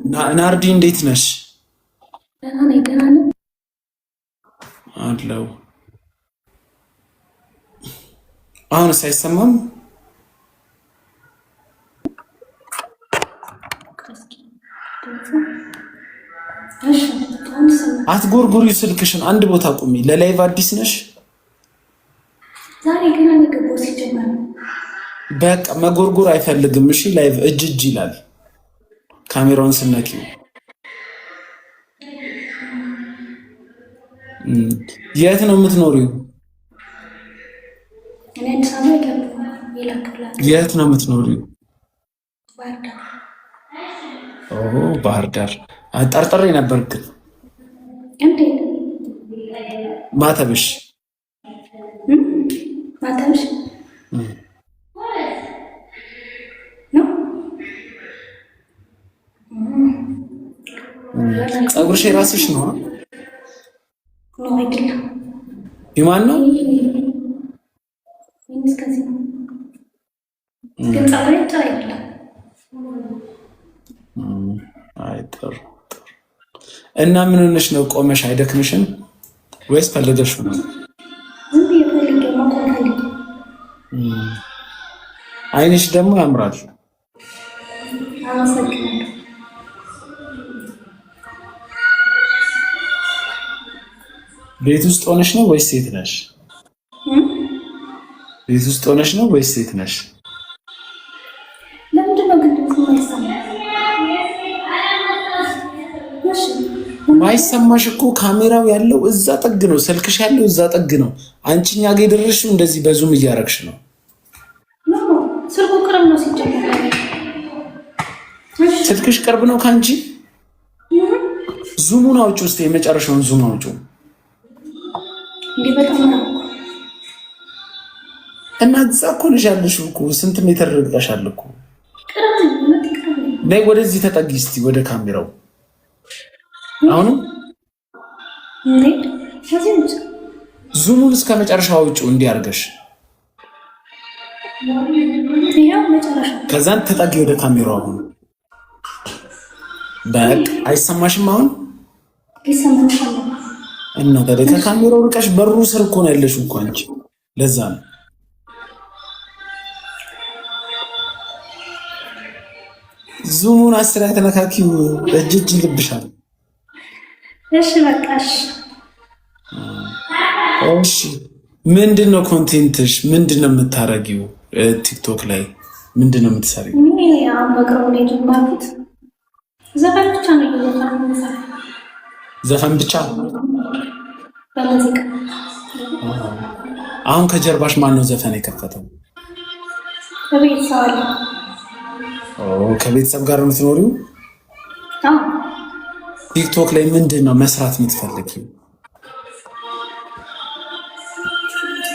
ናርዲ እንዴት ነሽ? ደህና ነኝ። ደህና ነኝ አለው። አሁንስ አይሰማም? አትጎርጉሪ ስልክሽን አንድ ቦታ ቁሚ። ለላይቭ አዲስ ነሽ? ዛሬ ገና ነገቦ ሲጀመር በቃ መጎርጎር አይፈልግም። እሺ ላይቭ እጅ ይላል ካሜራውን ስነኪው። የት ነው የምትኖሪው? የት ነው የምትኖሪው? ባህር ዳር። ጠርጥሬ ነበር ግን ማተብሽ ፀጉርሽ የራስሽ ነው? የማን ነው? እና ምን ሆነሽ ነው? ቆመሽ አይደክምሽም ወይስ ፈልገሽ ነው? አይንሽ ደግሞ ያምራል። ቤት ውስጥ ሆነሽ ነው ወይስ ሴት ነሽ? ቤት ውስጥ ሆነሽ ነው ወይስ ሴት ነሽ? ማይሰማሽ እኮ ካሜራው ያለው እዛ ጥግ ነው፣ ስልክሽ ያለው እዛ ጥግ ነው። አንቺኛ ጋር የደረስሽው እንደዚህ በዙም እያረግሽ ነው። ስልክሽ ቅርብ ነው ካንቺ። ዙሙን አውጪ ውስጥ የመጨረሻውን ዙም አውጪ። እና እዛ እኮ ነሽ ያለሽው እኮ ስንት ሜትር ርቀሻል እኮ። ነይ ወደዚህ ተጠጊ እስቲ ወደ ካሜራው። አሁንም ዙሙን እስከ መጨረሻው አውጪው እንዲያርገሽ። ከዛን ተጠጊ ወደ ካሜራው። አሁን በቃ አይሰማሽም አሁን? ይሰማሻል። እና ታዲያ ከካሜራው ርቀሽ በሩ ስር እኮ ነው ያለሽው እኮ አንቺ። ለዛ ነው ዙሙን አስራ ተነካኪው። እጅ ልብሻል። እሺ በቃሽ። እሺ ምንድነው ኮንቴንትሽ? ምንድነው የምታረጊው? ቲክቶክ ላይ ምንድነው የምትሰሪው? እኔ አሁን በቅርቡ ነው የጀመርኩት። ዘፈን ብቻ ነው የምሰራው። ዘፈን ብቻ? በሙዚቃ። አሁን ከጀርባሽ ማን ነው ዘፈን የከፈተው? ከቤተሰብ አለ። ከቤተሰብ ጋር ነው የምትኖሪው? ቲክቶክ ላይ ምንድን ነው መስራት የምትፈልጊው?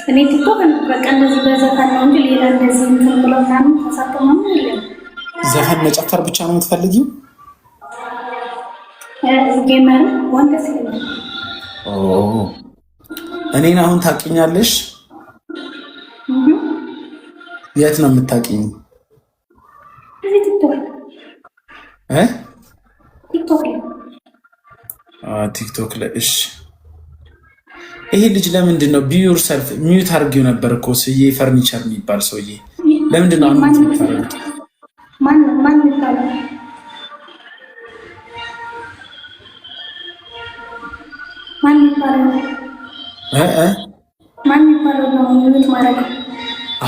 እኔ ቲክቶክ በቃ እንደዚህ በዘፈን ነው እንጂ ሌላ እንደዚህ እንትን ብለው ምናምን ተሳተማ የለም። ዘፈን መጨፈር ብቻ ነው የምትፈልጊው? ጌመር ወንደስ ይላል። እኔን አሁን ታውቂኛለሽ? የት ነው የምታውቂኝ? ቲክቶክ ላይ። እሺ ይሄ ልጅ ለምንድን ነው ቢዩር ሰልፍ ሚዩት አድርጌው ነበር እኮ ስዬ ፈርኒቸር የሚባል ሰውዬ። ለምንድን ነው አሁን የምታረጉት? ማን ይባላል? ማን ይባላል ነው ሚዩት ማድረግ?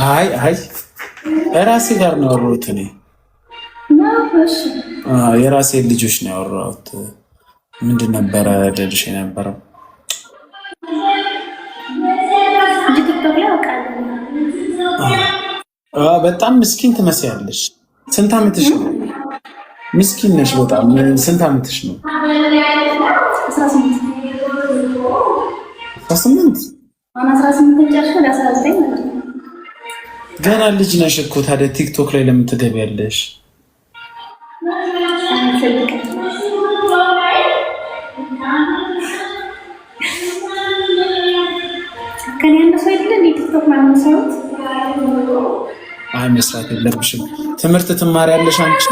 አይ እራሴ ጋር ነው ያወራሁት እኔ። የራሴ ልጆች ነው ያወራሁት። ምንድን ነበረ ደልሽ የነበረው? በጣም ምስኪን ትመስያለሽ። ስንት ዓመትሽ ነው? ምስኪን ነሽ በጣም። ስንት ዓመትሽ ነው? 18 ገና ልጅ ነሽ እኮ። ታዲያ ቲክቶክ ላይ ለምን ትገቢያለሽ? አይ መስራት የለብሽም። ትምህርት ትማሪያለሽ አንቺ?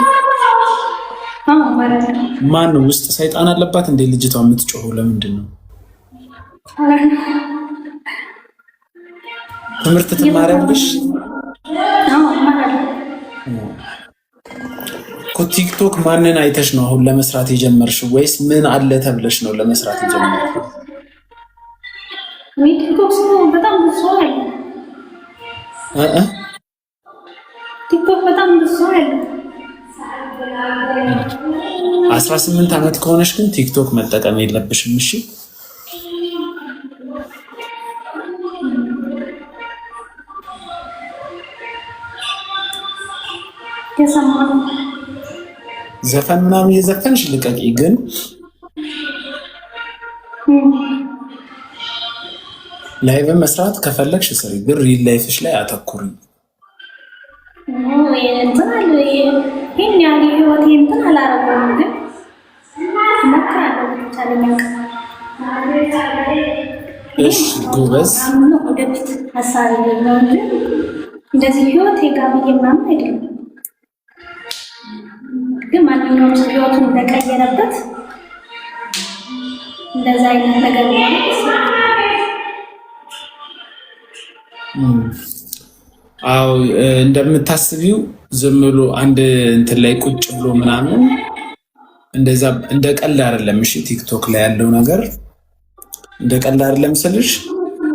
ማን ነው ውስጥ ሰይጣን አለባት እንዴ ልጅቷ የምትጮኸው ለምንድን ነው? ትምህርት ትማሪያለሽ? ቲክቶክ ማንን አይተሽ ነው አሁን ለመስራት የጀመርሽው ወይስ ምን አለ ተብለሽ ነው ለመስራት የጀመርሽው? ቲክቶክ በጣም ብዙ አለ። ቲክቶክ በጣም ብዙ አለ። 18 ዓመት ከሆነሽ ግን ቲክቶክ መጠቀም የለብሽም። እሺ ዘፈን ምናምን የዘፈንሽ ልቀቂ። ግን ላይቭ መስራት ከፈለግሽ ስሪ፣ ግን ሪል ላይፍሽ ላይ አተኩሪ። እሺ ጎበዝ። እንደዚህ ህይወት የጋብዬ ምናምን አይደለም፣ ግን ማንኛውም ሰው ህይወቱን እንደቀየረበት እንደዛ አይነት ነገር ነው። አዎ እንደምታስቢው ዝም ብሎ አንድ እንትን ላይ ቁጭ ብሎ ምናምን እንደዛ እንደ ቀልድ አይደለም። እሺ ቲክቶክ ላይ ያለው ነገር እንደ ቀልድ አይደለም ስልሽ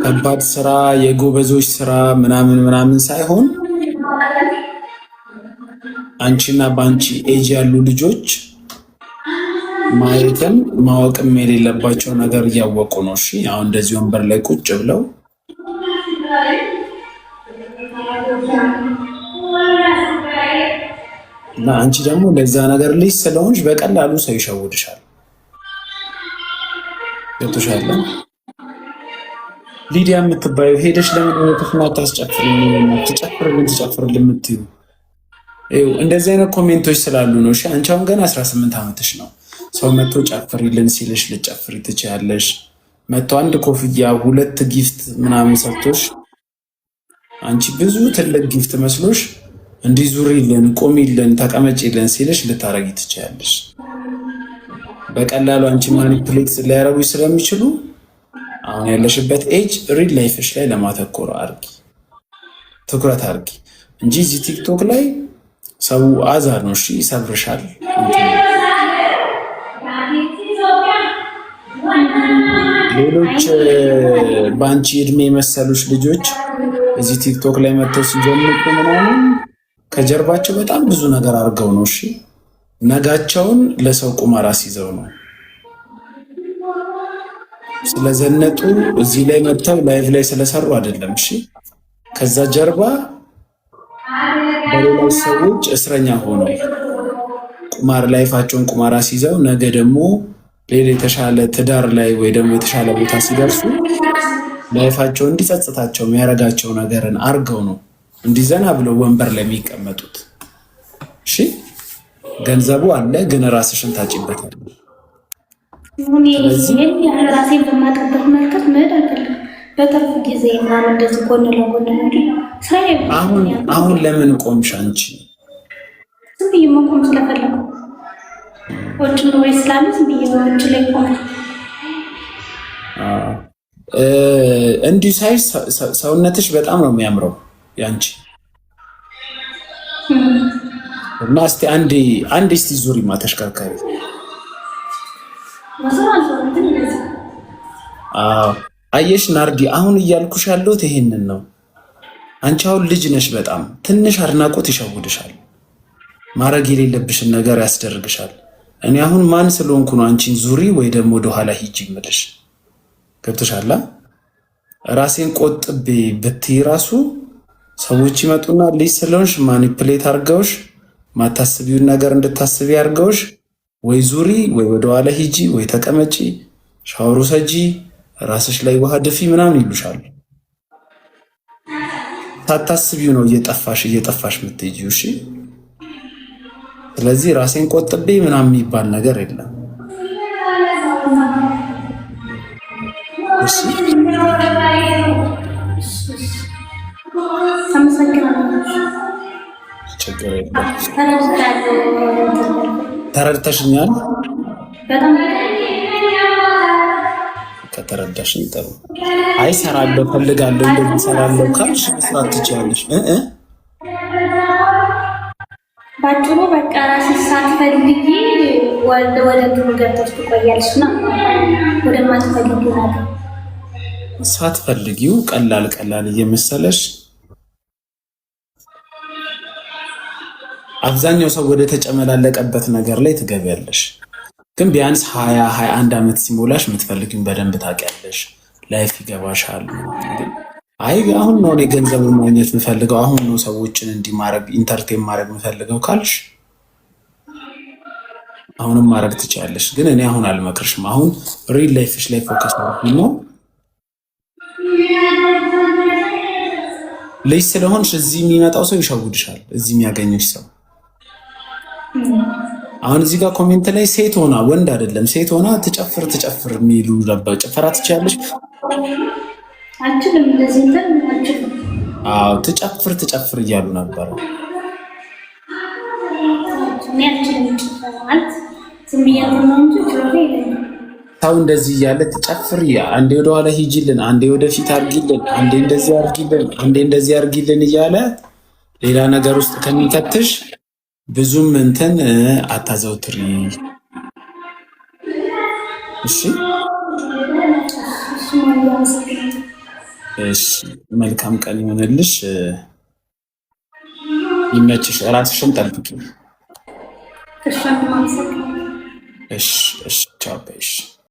ከባድ ስራ የጎበዞች ስራ ምናምን ሳይሆን አንቺና ባንቺ ኤጅ ያሉ ልጆች ማየትም ማወቅም የሌለባቸው ነገር እያወቁ ነው። እሺ አሁን እንደዚህ ወንበር ላይ ቁጭ ብለው እና አንቺ ደግሞ ለዛ ነገር ልጅ ስለሆንሽ በቀላሉ ሰው ይሸውድሻል። ገብቶሻል? ሊዲያ የምትባዩ ሄደሽ ለምን ተፍና ትጨፍርልን የምትዩ እንደዚህ አይነት ኮሜንቶች ስላሉ ነው። እሺ አንቺ አሁን ገና 18 ዓመትሽ ነው። ሰው መጥቶ ጨፍሪልን ሲልሽ ልጨፍሪ ትችያለሽ። መጥቶ አንድ ኮፍያ 2 ጊፍት ምናምን ሰጥቶሽ አንቺ ብዙ ትልቅ ጊፍት መስሎሽ እንዲህ ዙሪልን፣ ቆሚልን፣ ተቀመጪልን ሲልሽ ልታረጊ ትችያለሽ። በቀላሉ አንቺ ማኒፕሌት ሊያረጉሽ ስለሚችሉ አሁን ያለሽበት ኤጅ ሪል ላይፍሽ ላይ ለማተኮር አርጊ፣ ትኩረት አርጊ እንጂ እዚህ ቲክቶክ ላይ ሰው አዛር ነው። እሺ ይሰብርሻል። ሌሎች በአንቺ እድሜ የመሰሉሽ ልጆች እዚህ ቲክቶክ ላይ መጥተው ሲጀምሩ ምናምን ከጀርባቸው በጣም ብዙ ነገር አድርገው ነው። እሺ ነጋቸውን ለሰው ቁማር አስይዘው ነው ስለዘነጡ እዚህ ላይ መጥተው ላይቭ ላይ ስለሰሩ አይደለም። እሺ ከዛ ጀርባ በሌሎች ሰዎች እስረኛ ሆነው ቁማር ላይፋቸውን ቁማር አስይዘው ነገ ደግሞ ሌላ የተሻለ ትዳር ላይ ወይ ደግሞ የተሻለ ቦታ ሲደርሱ ላይፋቸው እንዲጸጽታቸው የሚያረጋቸው ነገርን አርገው ነው እንዲዘና ብለው ወንበር ላይ የሚቀመጡት። እሺ ገንዘቡ አለ፣ ግን ራስሽን ታጭበታለሽ። ስለዚህ ራሴን በማጠበት መልከት መዳከል በተርፍ ጊዜ ምናምን እንደዚህ ጎን ለጎን አሁን ለምን ቆምሽ አንቺ? ዝም ብዬ መቆም ስለፈለኩ ወጭ ነው ወይ ስላለ ዝም ብዬ ወጭ ላይ ቆም። እንዲሁ ሳይ ሰውነትሽ በጣም ነው የሚያምረው ያንቺ። እና እስቲ አንዴ እስቲ ዙሪማ ተሽከርካሪ። አየሽ ናርዲ፣ አሁን እያልኩሽ ያለሁት ይሄንን ነው። አንቺ አሁን ልጅ ነሽ፣ በጣም ትንሽ አድናቆት ይሸውድሻል፣ ማድረግ የሌለብሽን ነገር ያስደርግሻል። እኔ አሁን ማን ስለሆንኩ ነው አንቺን ዙሪ ወይ ደግሞ ወደኋላ ሂጂ እምልሽ? ገብቶሻል? ራሴን ቆጥቤ ብትይ ራሱ ሰዎች ይመጡና ልጅ ስለሆንሽ ማኒፕሌት አድርገውሽ ማታስቢውን ነገር እንድታስቢ አድርገውሽ ወይ ዙሪ ወይ ወደኋላ ሂጂ ወይ ተቀመጪ፣ ሻወሩ ሰጂ፣ ራስሽ ላይ ውሃ ድፊ ምናምን ይሉሻል። ሳታስቢው ነው እየጠፋሽ የምትሄጂው። እሺ ስለዚህ ራሴን ቆጥቤ ምናምን የሚባል ነገር የለም። እሺ ችግር የለም። ተረድተሽኛል? በጣም ከተረዳሽኝ ጥሩ። አይ እሰራለሁ ፈልጋለሁ እንደዚህ እሰራለሁ ካልሽ መስራት ትችያለሽ። ባጭሩ በቃ ራስሽ ሳትፈልጊ ወደ እንትኑ ገብተሽ ትቆያለሽ እና ወደማትፈልጊው ነገር ሳትፈልጊው ቀላል እየመሰለሽ አብዛኛው ሰው ወደ ተጨመላለቀበት ነገር ላይ ትገቢያለሽ። ግን ቢያንስ 21 ዓመት ሲሞላሽ የምትፈልጊውን በደንብ ታውቂያለሽ። ላይፍ ይገባሻል። አይ አሁን ነው እኔ ገንዘብ ማግኘት የምፈልገው፣ አሁን ነው ሰዎችን እንዲማረግ ኢንተርቴን ማድረግ የምፈልገው ካልሽ አሁንም ማድረግ ትችያለሽ። ግን እኔ አሁን አልመክርሽም። አሁን ሪል ላይፍሽ ላይ ፎከስ አድርጊ ነው። ልጅ ስለሆንሽ እዚህ የሚመጣው ሰው ይሸውድሻል። እዚህ የሚያገኘሽ ሰው አሁን እዚህ ጋር ኮሜንት ላይ ሴት ሆና ወንድ አይደለም ሴት ሆና ትጨፍር የሚሉ ነበር። ጭፈራ ትችያለሽ? አልችልም። እንደዚህ እንትን አልችልም። አዎ ትጨፍር እያሉ ነበር። እኔ አልችልም ማለት ዝም ብያለሁ ነው እንጂ ችሎታ የለኝም። ሰው እንደዚህ እያለ ትጨፍር፣ አንዴ ወደ ኋላ ሂጂልን፣ አንዴ ወደፊት አርጊልን፣ አንዴ እንደዚህ አርጊልን፣ አንዴ እንደዚህ አርጊልን እያለ ሌላ ነገር ውስጥ ከሚከትሽ ብዙም እንትን አታዘውትሪ። እሺ እሺ፣ መልካም ቀን ይሆንልሽ። ይመችሽ። ራስሽን ጠብቂ። እሺ ቻው።